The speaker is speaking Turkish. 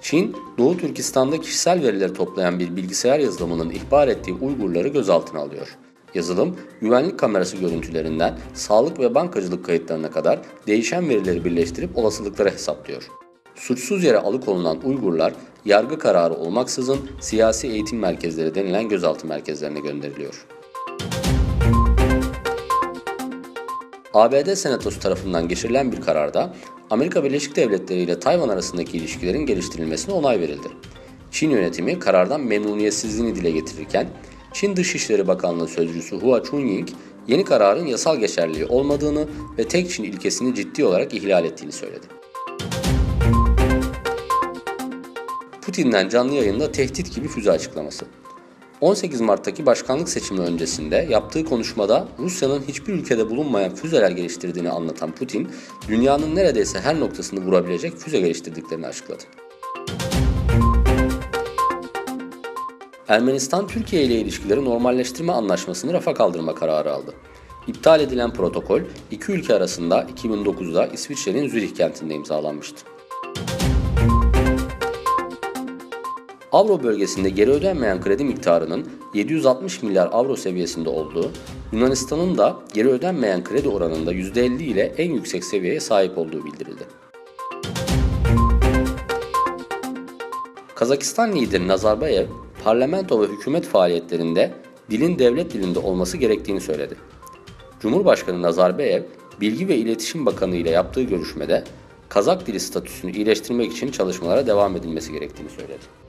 Çin, Doğu Türkistan'da kişisel verileri toplayan bir bilgisayar yazılımının ihbar ettiği Uygurları gözaltına alıyor. Yazılım, güvenlik kamerası görüntülerinden sağlık ve bankacılık kayıtlarına kadar değişen verileri birleştirip olasılıkları hesaplıyor. Suçsuz yere alıkonulan Uygurlar, yargı kararı olmaksızın siyasi eğitim merkezleri denilen gözaltı merkezlerine gönderiliyor. ABD Senatosu tarafından geçirilen bir kararda Amerika Birleşik Devletleri ile Tayvan arasındaki ilişkilerin geliştirilmesine onay verildi. Çin yönetimi karardan memnuniyetsizliğini dile getirirken, Çin Dışişleri Bakanlığı Sözcüsü Hua Chunying, yeni kararın yasal geçerliliği olmadığını ve tek Çin ilkesini ciddi olarak ihlal ettiğini söyledi. Putin'den canlı yayında tehdit gibi füze açıklaması. 18 Mart'taki başkanlık seçimi öncesinde yaptığı konuşmada Rusya'nın hiçbir ülkede bulunmayan füzeler geliştirdiğini anlatan Putin, dünyanın neredeyse her noktasını vurabilecek füze geliştirdiklerini açıkladı. Ermenistan, Türkiye ile ilişkileri normalleştirme anlaşmasını rafa kaldırma kararı aldı. İptal edilen protokol, iki ülke arasında 2009'da İsviçre'nin Zürih kentinde imzalanmıştı. Avro bölgesinde geri ödenmeyen kredi miktarının 760 milyar avro seviyesinde olduğu, Yunanistan'ın da geri ödenmeyen kredi oranında %50 ile en yüksek seviyeye sahip olduğu bildirildi. Kazakistan lideri Nazarbayev, parlamento ve hükümet faaliyetlerinde dilin devlet dilinde olması gerektiğini söyledi. Cumhurbaşkanı Nazarbayev, Bilgi ve İletişim Bakanı ile yaptığı görüşmede Kazak dili statüsünü iyileştirmek için çalışmalara devam edilmesi gerektiğini söyledi.